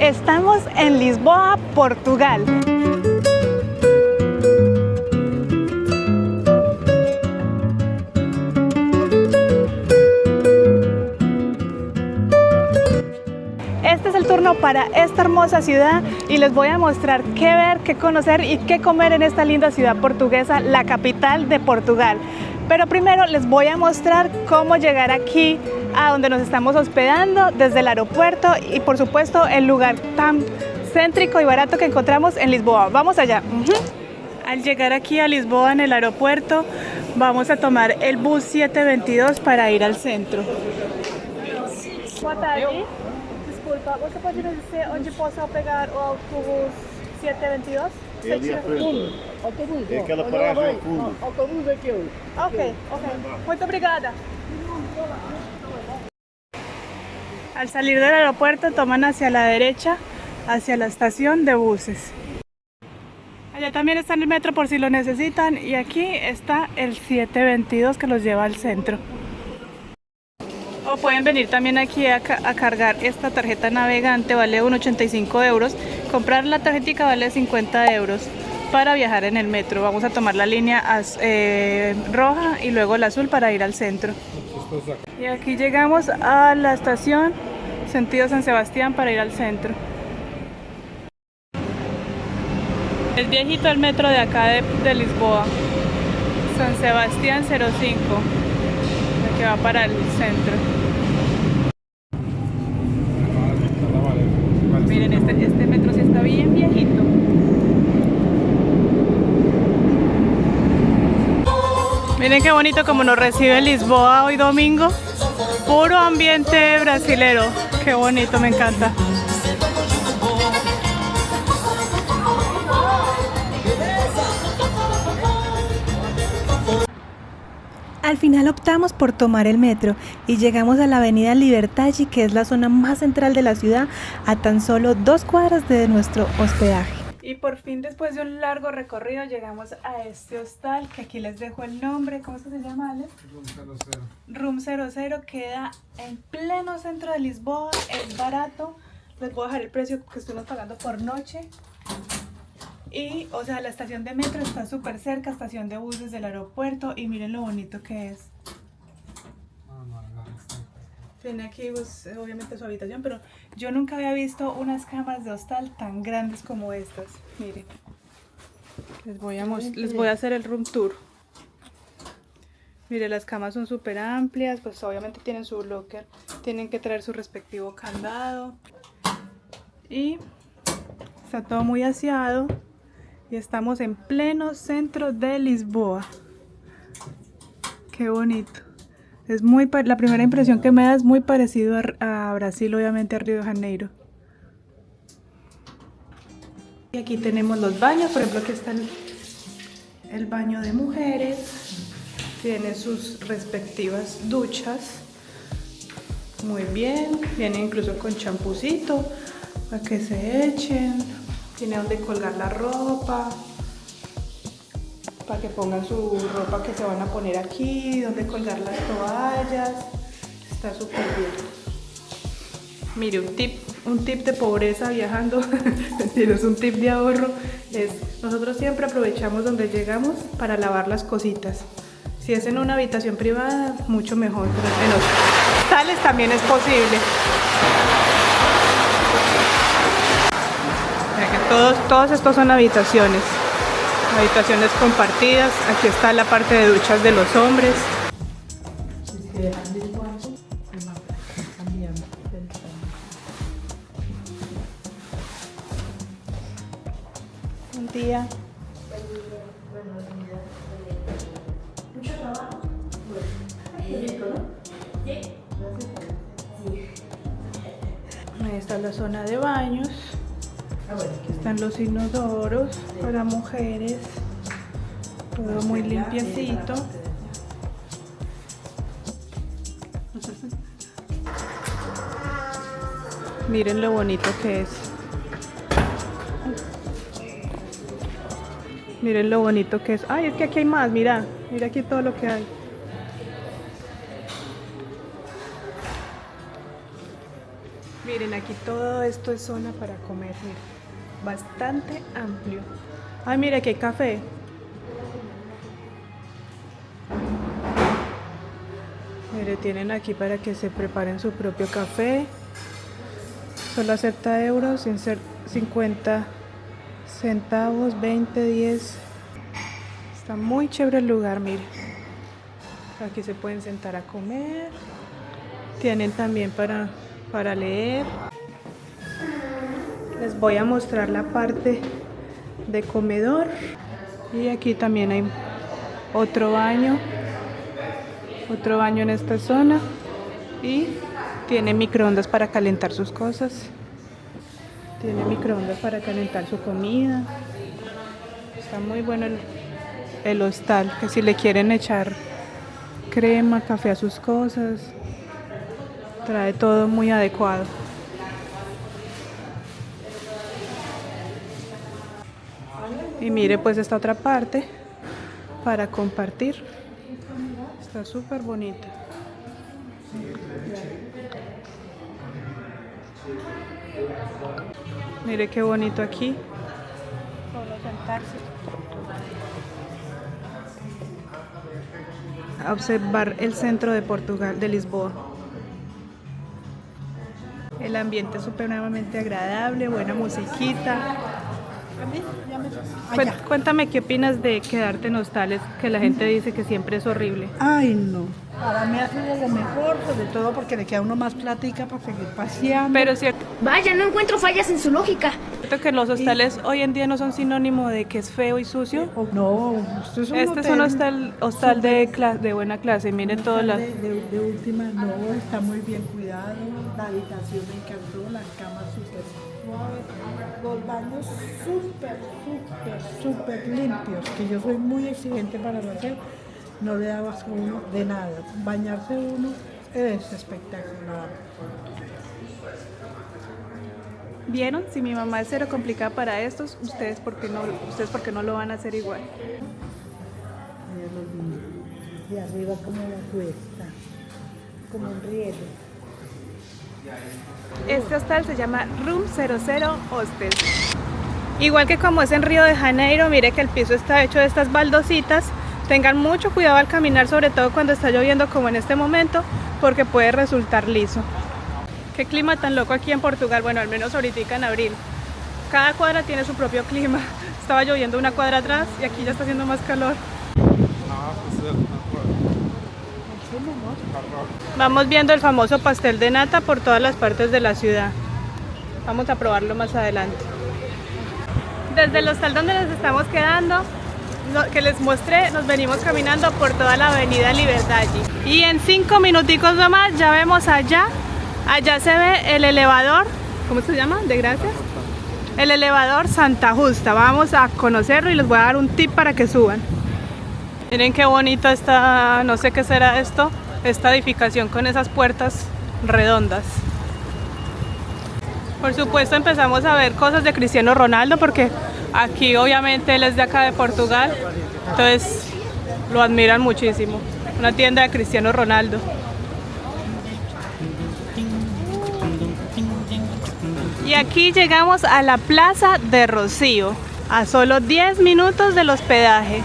Estamos en Lisboa, Portugal. Este es el turno para esta hermosa ciudad y les voy a mostrar qué ver, qué conocer y qué comer en esta linda ciudad portuguesa, la capital de Portugal. Pero primero les voy a mostrar cómo llegar aquí a donde nos estamos hospedando desde el aeropuerto y por supuesto el lugar tan céntrico y barato que encontramos en Lisboa. Vamos allá. Al llegar aquí a Lisboa en el aeropuerto vamos a tomar el bus 722 para ir al centro. Boa tarde. Desculpa, você pode me dizer onde posso pegar o autobus 722? É ali à frente. É aquela paragem ao fundo. Autobus aqui, ó. Ok. Muito obrigada. Al salir del aeropuerto toman hacia la derecha, hacia la estación de buses. Allá también está el metro por si lo necesitan y aquí está el 722 que los lleva al centro. O pueden venir también aquí a cargar esta tarjeta navegante, vale 1,85 euros. Comprar la tarjetica vale 50 euros para viajar en el metro. Vamos a tomar la línea roja y luego la azul para ir al centro. Y aquí llegamos a la estación sentido San Sebastián para ir al centro. Es viejito el metro de acá de Lisboa, San Sebastián 05, que va para el centro. Miren, este metro sí está bien viejito. Miren qué bonito como nos recibe Lisboa hoy domingo. Puro ambiente brasilero. Qué bonito, me encanta. Al final optamos por tomar el metro y llegamos a la avenida Libertad, que es la zona más central de la ciudad, a tan solo 2 cuadras de nuestro hospedaje. Y por fin, después de un largo recorrido, llegamos a este hostal, que aquí les dejo el nombre. ¿Cómo se llama, Ale? Room 00, queda en pleno centro de Lisboa, es barato. Les voy a dejar el precio que estuvimos pagando por noche. Y, o sea, la estación de metro está súper cerca, estación de buses del aeropuerto, y miren lo bonito que es. Tiene aquí, pues, obviamente su habitación, pero yo nunca había visto unas camas de hostal tan grandes como estas. Miren, les voy a hacer el room tour. Miren, las camas son súper amplias, pues obviamente tienen su locker, tienen que traer su respectivo candado. Y está todo muy aseado. Y estamos en pleno centro de Lisboa. Qué bonito. Es la primera impresión que me da es muy parecido a Brasil, obviamente a Río de Janeiro. Y aquí tenemos los baños, por ejemplo aquí está el baño de mujeres. Tiene sus respectivas duchas. Muy bien, viene incluso con champucito para que se echen. Tiene donde colgar la ropa, para que pongan su ropa que se van a poner aquí, donde colgar las toallas. Está súper bien. Mire, un tip de pobreza viajando, es un tip de ahorro, nosotros siempre aprovechamos donde llegamos para lavar las cositas. Si es en una habitación privada, mucho mejor, pero en hostales también es posible. Todos estos son habitaciones compartidas. Aquí está la parte de duchas de los hombres. Un día. ¿Mucho trabajo? Ahí está la zona de baños. Aquí están los inodoros para mujeres, todo muy limpiecito. Miren lo bonito que es. Miren lo bonito que es. Ay, es que aquí hay más, mira aquí todo lo que hay. Miren, aquí todo esto es zona para comer, mire, bastante amplio. Ay, mire, aquí hay café. Mire, tienen aquí para que se preparen su propio café. Solo acepta euros, sin ser 50 centavos, 20, 10. Está muy chévere el lugar, mire. Aquí se pueden sentar a comer. Tienen también para leer. Les voy a mostrar la parte de comedor. Y aquí también hay otro baño en esta zona. Y tiene microondas para calentar sus cosas. Tiene microondas para calentar su comida. Está muy bueno el hostal, que si le quieren echar crema, café a sus cosas, trae todo muy adecuado. Y mire pues esta otra parte para compartir. Está súper bonita. Mire qué bonito aquí. Solo sentarse a observar el centro de Portugal, de Lisboa. El ambiente es supremamente agradable, buena musiquita. Cuéntame qué opinas de quedarte en hostales, que la gente dice que siempre es horrible. Ay, no. Para mí ha sido lo mejor, sobre todo porque le queda a uno más plática para seguir paseando. Pero es cierto Vaya, no encuentro fallas en su lógica. que los hostales hoy en día no son sinónimo de que es feo y sucio. No, esto es un Este es un hostal de buena clase. Miren todo la... de última, no, está muy bien cuidado. La habitación me encantó, las camas súper suaves, los baños súper limpios, que yo soy muy exigente para lo hacer. No le daba asco a uno de nada. Bañarse uno es espectacular. ¿Vieron? Si mi mamá es cero complicada para estos, ustedes por qué no lo van a hacer igual. Mira los niños. Y arriba como la cuesta, como un riego. Este hostal se llama Room 00 Hostel. Igual que como es en Río de Janeiro, mire que el piso está hecho de estas baldositas. Tengan mucho cuidado al caminar, sobre todo cuando está lloviendo como en este momento, porque puede resultar liso. Qué clima tan loco aquí en Portugal, bueno, al menos ahorita en abril. Cada cuadra tiene su propio clima. Estaba lloviendo una cuadra atrás y aquí ya está haciendo más calor. Vamos viendo el famoso pastel de nata por todas las partes de la ciudad. Vamos a probarlo más adelante. Desde el hostal donde nos estamos quedando, que les mostré, nos venimos caminando por toda la avenida Liberdade. Y en 5 minuticos nomás ya vemos allá se ve el elevador, ¿cómo se llama? ¿De Gracias? El elevador Santa Justa. Vamos a conocerlo y les voy a dar un tip para que suban. Miren qué bonita está, no sé qué será esto, esta edificación con esas puertas redondas. Por supuesto empezamos a ver cosas de Cristiano Ronaldo, porque aquí obviamente él es de acá de Portugal, entonces lo admiran muchísimo. Una tienda de Cristiano Ronaldo. Y aquí llegamos a la Plaza de Rocío, a solo 10 minutos del hospedaje.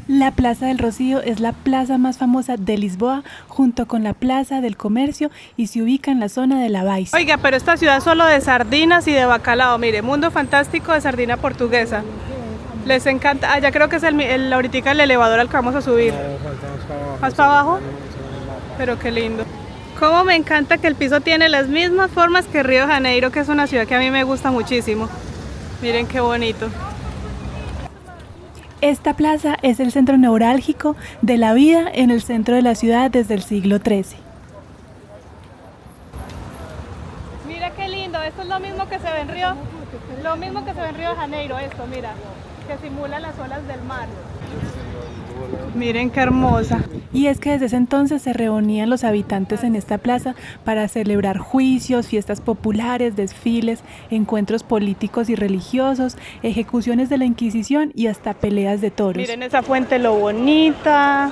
La Plaza del Rocío es la plaza más famosa de Lisboa, junto con la Plaza del Comercio, y se ubica en la zona de la Baixa. Oiga, pero esta ciudad solo de sardinas y de bacalao, mire, mundo fantástico de sardina portuguesa. Les encanta, allá creo que es ahorita el elevador al que vamos a subir. ¿Más para abajo? Pero qué lindo. Cómo me encanta que el piso tiene las mismas formas que Río de Janeiro, que es una ciudad que a mí me gusta muchísimo. Miren qué bonito. Esta plaza es el centro neurálgico de la vida en el centro de la ciudad desde el siglo XIII. Mira qué lindo, esto es lo mismo que se ve en Río de Janeiro, esto, mira, que simula las olas del mar. Miren qué hermosa. Y es que desde ese entonces se reunían los habitantes en esta plaza para celebrar juicios, fiestas populares, desfiles, encuentros políticos y religiosos, ejecuciones de la Inquisición y hasta peleas de toros. Miren esa fuente, lo bonita.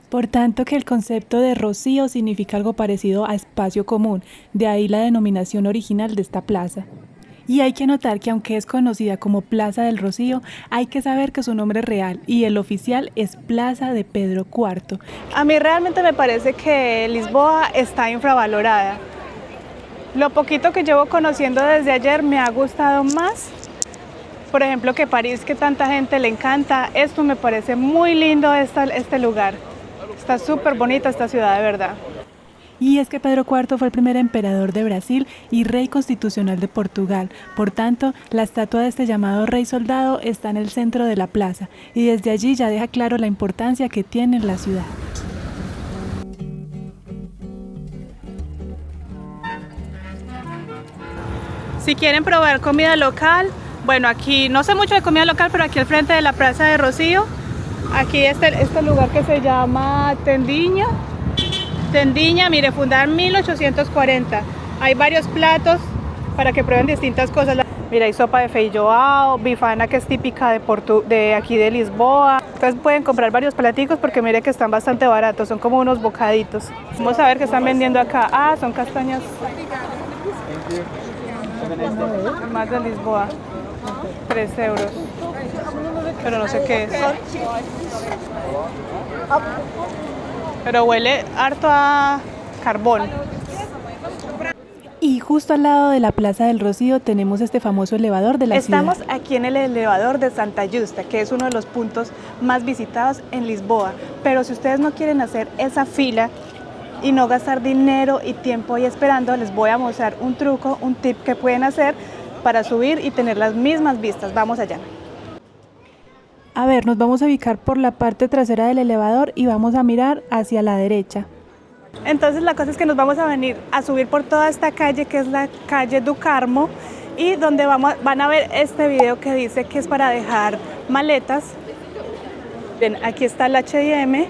Por tanto que el concepto de Rocío significa algo parecido a espacio común, de ahí la denominación original de esta plaza. Y hay que notar que aunque es conocida como Plaza del Rocío, hay que saber que su nombre real y el oficial es Plaza de Pedro IV. A mí realmente me parece que Lisboa está infravalorada. Lo poquito que llevo conociendo desde ayer me ha gustado más, por ejemplo, que París, que tanta gente le encanta. Esto me parece muy lindo, este lugar. Está súper bonita esta ciudad, de verdad. Y es que Pedro IV fue el primer emperador de Brasil y rey constitucional de Portugal. Por tanto, la estatua de este llamado rey soldado está en el centro de la plaza y desde allí ya deja claro la importancia que tiene en la ciudad. Si quieren probar comida local, bueno, aquí no sé mucho de comida local, pero aquí al frente de la Plaza de Rocío, aquí este lugar que se llama Tendiña. Tendiña, mire, fundada en 1840. Hay varios platos para que prueben distintas cosas. Mira, hay sopa de feijoao, bifana que es típica de aquí de Lisboa. Entonces pueden comprar varios platicos porque mire que están bastante baratos, son como unos bocaditos. Vamos a ver qué están vendiendo acá. Ah, son castañas. Más de Lisboa. 3 euros. Pero no sé qué es. Pero huele harto a carbón. Y justo al lado de la Plaza del Rocío tenemos este famoso elevador de la ciudad. Estamos aquí en el elevador de Santa Justa, que es uno de los puntos más visitados en Lisboa. Pero si ustedes no quieren hacer esa fila y no gastar dinero y tiempo ahí esperando, les voy a mostrar un truco, un tip que pueden hacer para subir y tener las mismas vistas. Vamos allá. A ver, nos vamos a ubicar por la parte trasera del elevador y vamos a mirar hacia la derecha. Entonces la cosa es que nos vamos a venir a subir por toda esta calle que es la calle do Carmo y donde van a ver este video que dice que es para dejar maletas. Bien, aquí está el H&M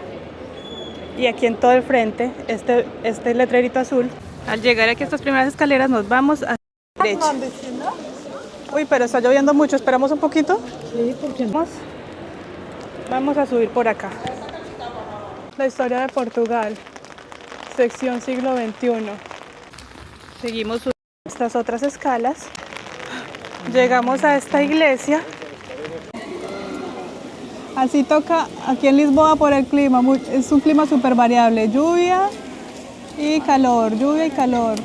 y aquí en todo el frente este letrerito azul. Al llegar aquí a estas primeras escaleras nos vamos a la derecha. Uy, pero está lloviendo mucho, esperamos un poquito. Sí, porque no. Vamos a subir por acá. La historia de Portugal, sección siglo XXI. Seguimos subiendo estas otras escalas. Llegamos a esta iglesia. Así toca aquí en Lisboa por el clima. Es un clima súper variable. Lluvia y calor, lluvia y calor.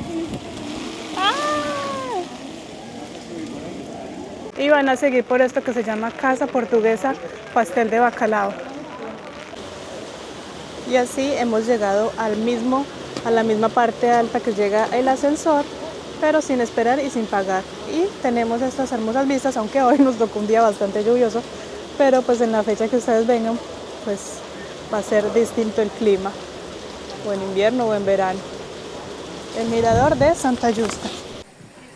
Y van a seguir por esto que se llama Casa Portuguesa Pastel de Bacalao. Y así hemos llegado a la misma parte alta que llega el ascensor, pero sin esperar y sin pagar. Y tenemos estas hermosas vistas, aunque hoy nos tocó un día bastante lluvioso, pero pues en la fecha que ustedes vengan, pues va a ser distinto el clima, o en invierno o en verano. El mirador de Santa Justa.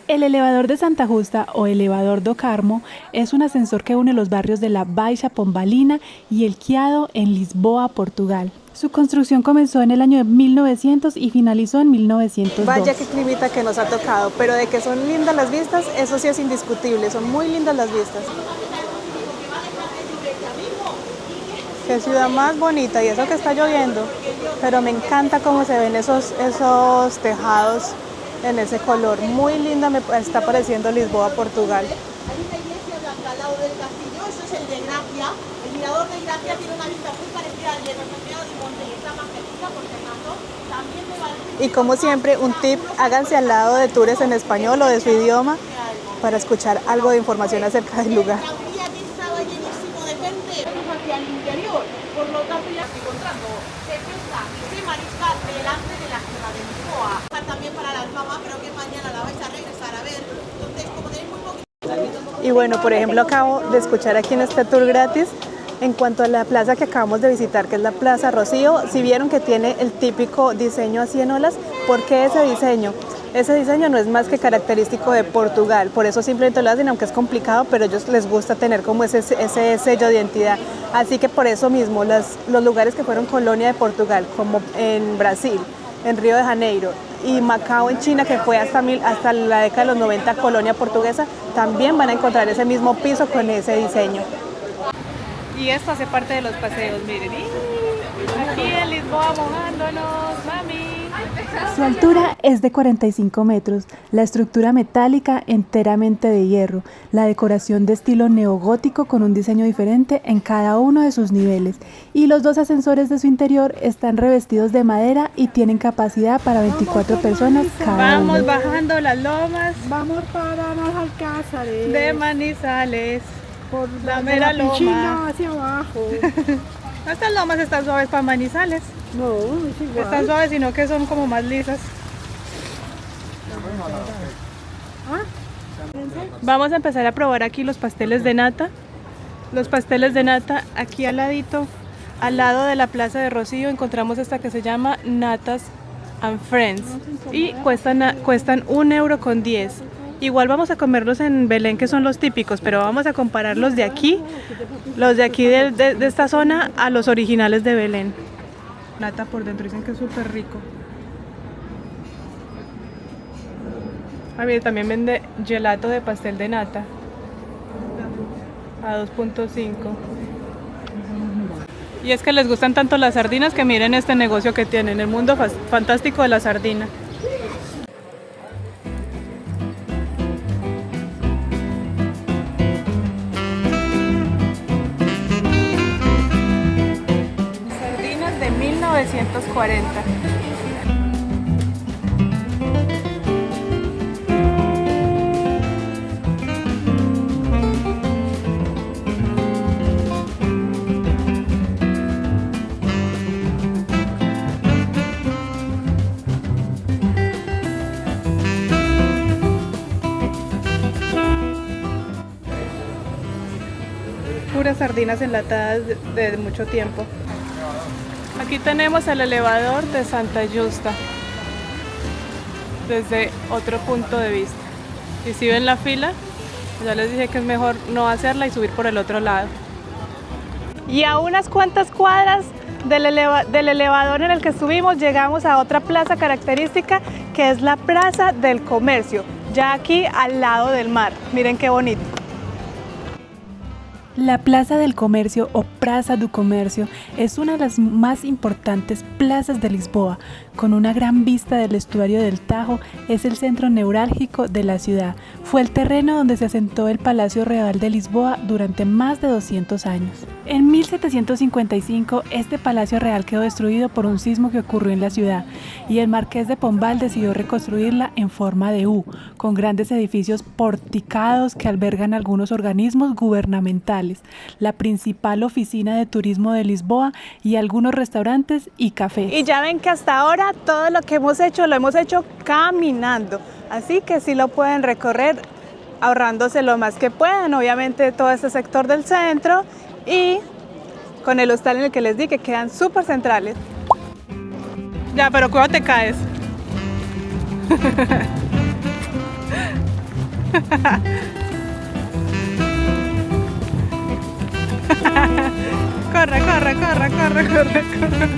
El elevador de Santa Justa o elevador do Carmo es un ascensor que une los barrios de la Baixa Pombalina y el Chiado en Lisboa, Portugal. Su construcción comenzó en el año de 1900 y finalizó en 1902. Vaya qué climita que nos ha tocado, pero de que son lindas las vistas, eso sí es indiscutible, son muy lindas las vistas. Qué ciudad más bonita, y eso que está lloviendo, pero me encanta cómo se ven esos tejados en ese color. Muy linda me está pareciendo Lisboa, Portugal. Hay una iglesia blanca al lado del castillo, eso es el de Gracia. El mirador de Gracia tiene una vista muy parecida al de Nuestra Señora del Monte y está más pequeña, por si acaso. También me parece... Y como siempre, un tip, háganse al lado de tours en español o de su idioma para escuchar algo de información acerca del lugar. Era un día que estaba llenísimo de gente hacia el interior, por lo tanto ya estoy encontrando cerveza y mariscal delante de la ciudad de Lisboa. También para las mamás, creo que mañana la vais a regresar a ver. Entonces, como tenéis muy poquito... Y bueno, por ejemplo, acabo de escuchar aquí en este tour gratis, en cuanto a la plaza que acabamos de visitar, que es la Plaza Rocío, si vieron que tiene el típico diseño así en olas, ¿por qué ese diseño? Ese diseño no es más que característico de Portugal, por eso simplemente lo hacen, aunque es complicado, pero a ellos les gusta tener como ese sello de identidad. Así que por eso mismo los lugares que fueron colonia de Portugal, como en Brasil, en Río de Janeiro, y Macao en China, que fue hasta la década de los 90 colonia portuguesa, también van a encontrar ese mismo piso con ese diseño. Y esto hace parte de los paseos, miren. Aquí en Lisboa mojándonos, mami. Su altura es de 45 metros, la estructura metálica enteramente de hierro, la decoración de estilo neogótico con un diseño diferente en cada uno de sus niveles y los 2 ascensores de su interior están revestidos de madera y tienen capacidad para 24 personas cada uno. Vamos bajando las lomas Vamos para los Alcázares. de Manizales. por la mera loma. piscina hacia abajo. Estas lomas están suaves para Manizales. No, es igual. Están suaves, sino que son como más lisas. Vamos a empezar a probar aquí los pasteles de nata. Los pasteles de nata, aquí al ladito, al lado de la Plaza de Rocío, encontramos esta que se llama Natas and Friends y cuestan 1,10 €. Igual vamos a comerlos en Belén, que son los típicos, pero vamos a comparar los de aquí de esta zona a los originales de Belén. Nata por dentro, dicen que es súper rico. Ah, mire, también vende gelato de pastel de nata a 2,5. Y es que les gustan tanto las sardinas que miren este negocio que tienen, el mundo fantástico de la sardina. Sardinas de 1940. Puras sardinas enlatadas de mucho tiempo. Aquí tenemos el elevador de Santa Justa desde otro punto de vista. Y si ven la fila, ya les dije que es mejor no hacerla y subir por el otro lado. Y a unas cuantas cuadras del elevador en el que subimos, llegamos a otra plaza característica que es la Plaza del Comercio, ya aquí al lado del mar. Miren qué bonito. La Plaza del Comercio o Praça do Comércio es una de las más importantes plazas de Lisboa. Con una gran vista del estuario del Tajo, es el centro neurálgico de la ciudad. Fue el terreno donde se asentó el Palacio Real de Lisboa durante más de 200 años. En 1755, este Palacio Real quedó destruido por un sismo que ocurrió en la ciudad y el Marqués de Pombal decidió reconstruirla en forma de U, con grandes edificios porticados que albergan algunos organismos gubernamentales, la principal oficina de turismo de Lisboa y algunos restaurantes y cafés. Y ya ven que hasta ahora todo lo que hemos hecho lo hemos hecho caminando, así que sí lo pueden recorrer ahorrándose lo más que puedan, obviamente todo este sector del centro y con el hostal en el que les di que quedan súper centrales. Ya, pero cuidado te caes. Corre, corre, corre, corre, corre, corre.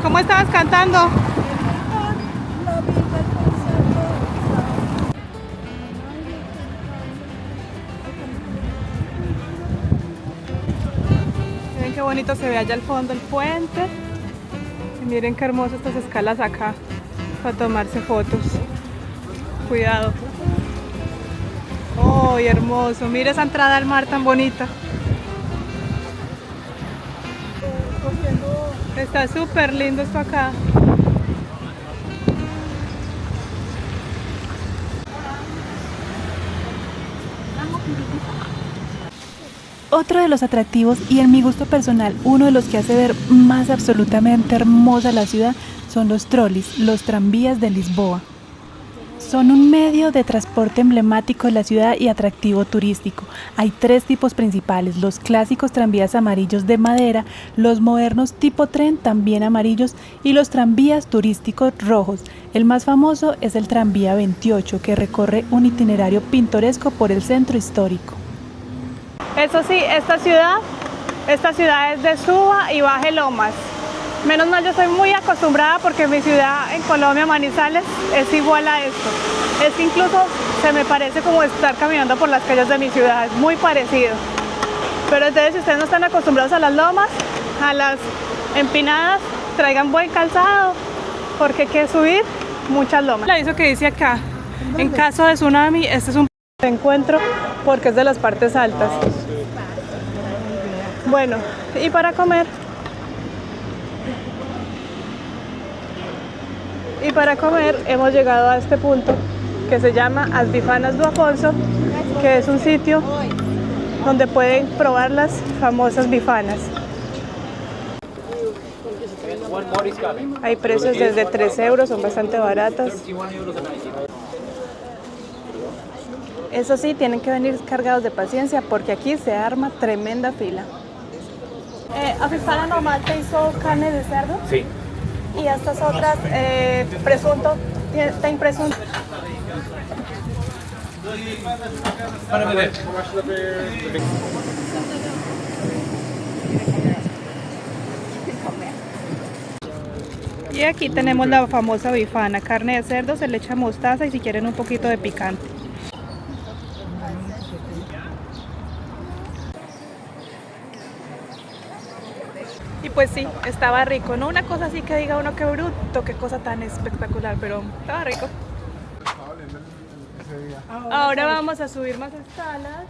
¿Cómo estabas cantando? Miren qué bonito se ve allá al fondo el puente. Y miren qué hermosas estas escalas acá para tomarse fotos. Cuidado. ¡Oh, hermoso! Mira esa entrada al mar tan bonita. Está súper lindo esto acá. Otro de los atractivos y en mi gusto personal, uno de los que hace ver más absolutamente hermosa la ciudad son los trolleys, los tranvías de Lisboa. Son un medio de transporte emblemático de la ciudad y atractivo turístico. Hay 3 tipos principales, los clásicos tranvías amarillos de madera, los modernos tipo tren también amarillos y los tranvías turísticos rojos. El más famoso es el tranvía 28 que recorre un itinerario pintoresco por el centro histórico. Eso sí, esta ciudad es de suba y baje lomas. Menos mal yo soy muy acostumbrada porque mi ciudad en Colombia, Manizales, es igual a esto. Es que incluso se me parece como estar caminando por las calles de mi ciudad, es muy parecido. Pero entonces si ustedes no están acostumbrados a las lomas, a las empinadas, traigan buen calzado porque hay que subir muchas lomas. El aviso que dice acá, en caso de tsunami, este es un encuentro porque es de las partes altas. Bueno, y para comer hemos llegado a este punto que se llama As Bifanas do Afonso, que es un sitio donde pueden probar las famosas bifanas. Hay precios desde 3 euros, son bastante baratas. Eso sí, tienen que venir cargados de paciencia porque aquí se arma tremenda fila. ¿A bifana normal te hizo carne de cerdo? Sí. Y estas otras, presunto, tem presunto. Y aquí tenemos la famosa bifana, carne de cerdo, se le echa mostaza y si quieren un poquito de picante. Y pues sí, estaba rico, no una cosa así que diga uno qué bruto, qué cosa tan espectacular, pero estaba rico. Ahora vamos a subir más escalas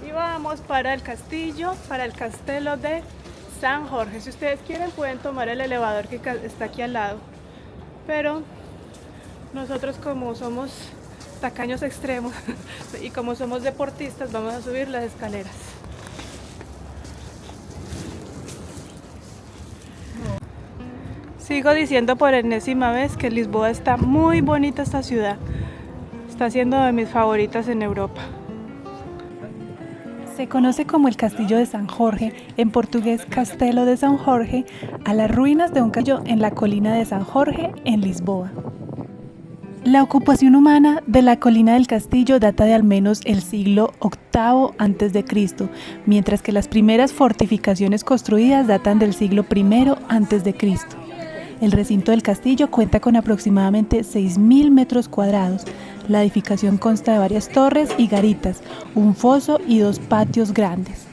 y vamos para el castillo, para el castelo de San Jorge. Si ustedes quieren pueden tomar el elevador que está aquí al lado, pero nosotros como somos tacaños extremos y como somos deportistas vamos a subir las escaleras. Sigo diciendo por enésima vez que Lisboa está muy bonita esta ciudad. Está siendo de mis favoritas en Europa. Se conoce como el Castillo de San Jorge, en portugués Castelo de San Jorge, a las ruinas de un castillo en la colina de San Jorge, en Lisboa. La ocupación humana de la colina del castillo data de al menos el siglo VIII a.C., mientras que las primeras fortificaciones construidas datan del siglo I a.C. El recinto del castillo cuenta con aproximadamente 6.000 metros cuadrados. La edificación consta de varias torres y garitas, un foso y 2 patios grandes.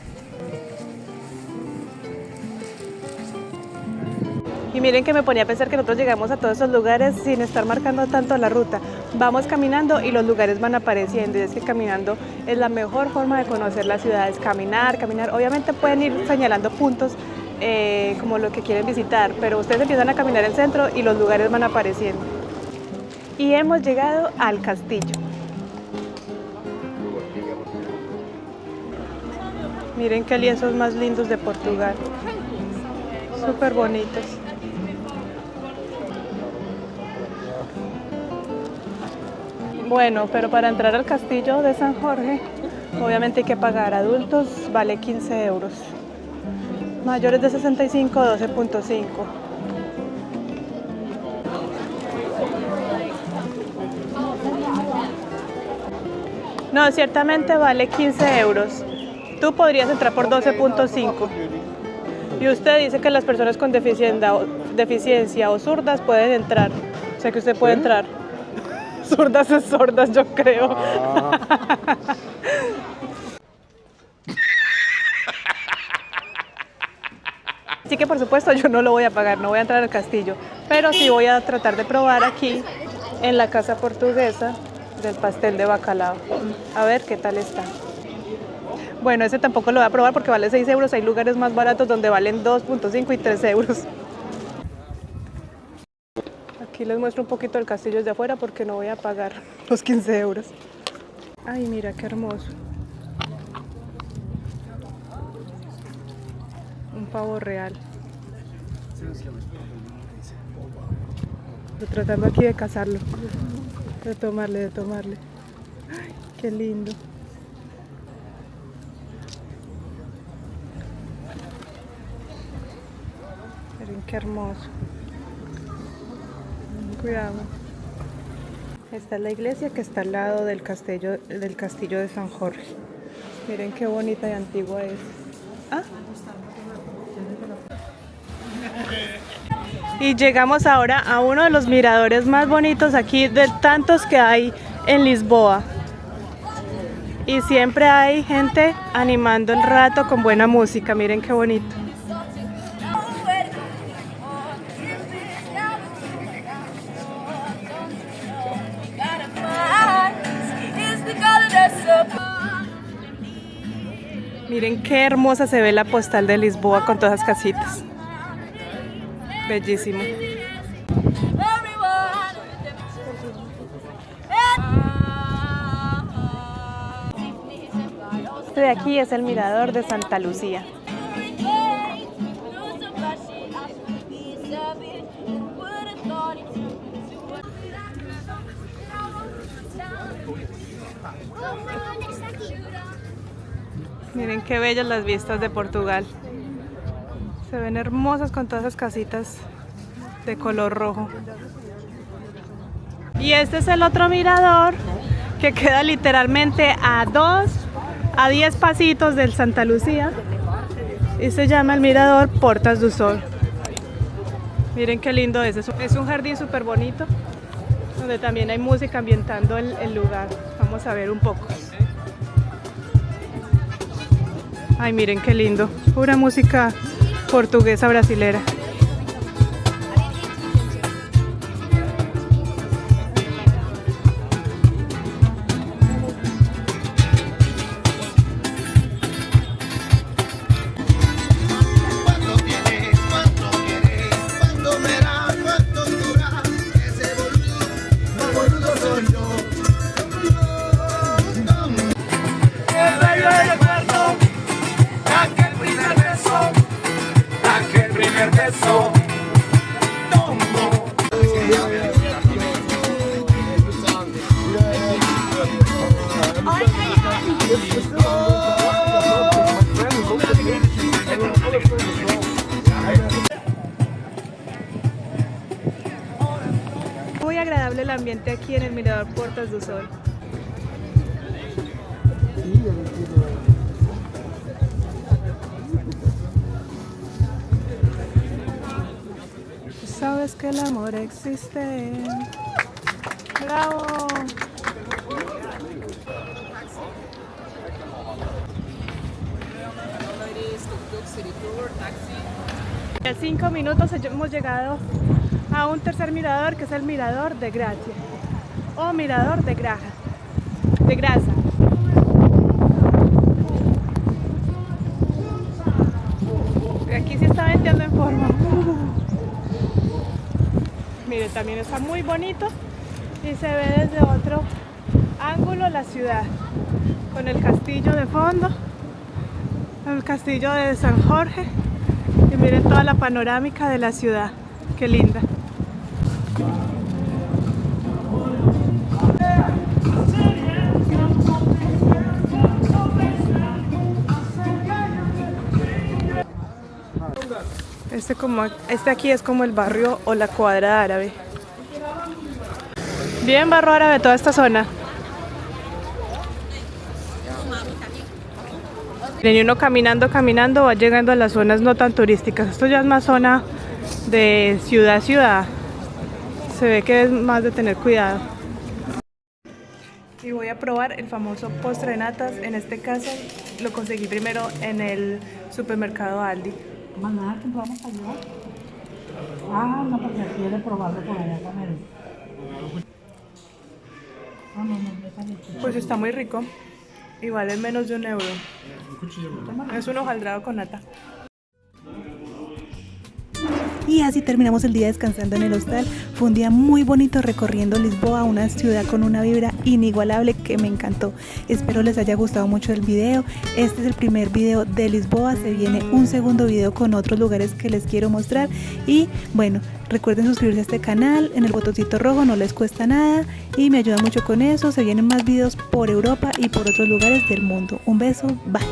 Y miren que me ponía a pensar que nosotros llegamos a todos esos lugares sin estar marcando tanto la ruta. Vamos caminando y los lugares van apareciendo. Y es que caminando es la mejor forma de conocer las ciudades. Caminar. Obviamente pueden ir señalando puntos como lo que quieren visitar, pero ustedes empiezan a caminar el centro y los lugares van apareciendo. Y hemos llegado al castillo. Miren qué lienzos más lindos de Portugal. Súper bonitos. Bueno, pero para entrar al castillo de San Jorge, obviamente hay que pagar. Adultos vale 15 euros. Mayores de 65, 12.5. No, ciertamente vale 15 euros. Tú podrías entrar por 12.5. Y usted dice que las personas con deficiencia o zurdas pueden entrar. O sea que usted puede entrar. Zurdas es sordas, yo creo. Así que por supuesto yo no lo voy a pagar, no voy a entrar al castillo. Pero sí voy a tratar de probar aquí en la casa portuguesa del pastel de bacalao. A ver qué tal está. Bueno, ese tampoco lo voy a probar porque vale 6 euros. Hay lugares más baratos donde valen 2.5 y 3 euros. Aquí les muestro un poquito el castillo desde afuera porque no voy a pagar los 15 euros. Ay, mira qué hermoso. Un pavo real. Estoy tratando aquí de cazarlo. De tomarle. Ay, qué lindo. Miren qué hermoso. Cuidado. Esta es la iglesia que está al lado del castillo de San Jorge. Miren qué bonita y antigua es. ¿Ah? Y llegamos ahora a uno de los miradores más bonitos aquí de tantos que hay en Lisboa. Y siempre hay gente animando el rato con buena música. Miren qué bonito. Miren qué hermosa se ve la postal de Lisboa con todas las casitas. Bellísimo. Este de aquí es el mirador de Santa Lucía. Miren qué bellas las vistas de Portugal. Se ven hermosas con todas esas casitas de color rojo. Y este es el otro mirador que queda literalmente a 10 pasitos del Santa Lucía y se llama el mirador Portas do Sol. Miren qué lindo es un jardín súper bonito donde también hay música ambientando el lugar. Vamos a ver un poco. Ay, miren qué lindo, pura música portuguesa brasilera. Muy agradable el ambiente aquí en el mirador Portas do Sol. Sabes que el amor existe. ¡Bravo! En 5 minutos hemos llegado a un tercer mirador, que es el mirador de Gracia o mirador de Grasa. Aquí sí está venteando en forma. Mire, también está muy bonito y se ve desde otro ángulo la ciudad, con el castillo de fondo, el castillo de San Jorge, y miren toda la panorámica de la ciudad, qué linda. Este aquí es como el barrio o la cuadra árabe. Bien barrio árabe toda esta zona. Y uno caminando va llegando a las zonas no tan turísticas. Esto ya es más zona de ciudad. Se ve que es más de tener cuidado. Y voy a probar el famoso postre de natas. En este caso lo conseguí primero en el supermercado Aldi. Mañana compramos allá. Ah, no, porque quiere probarlo por allá también. Pues está muy rico y vale menos de €1. Es un hojaldrado con nata. Y así terminamos el día descansando en el hostal. Fue un día muy bonito recorriendo Lisboa, una ciudad con una vibra inigualable que me encantó. Espero les haya gustado mucho el video. Este es el primer video de Lisboa. Se viene un segundo video con otros lugares que les quiero mostrar. Y bueno, recuerden suscribirse a este canal en el botoncito rojo, no les cuesta nada y me ayuda mucho con eso. Se vienen más videos por Europa y por otros lugares del mundo. Un beso, bye.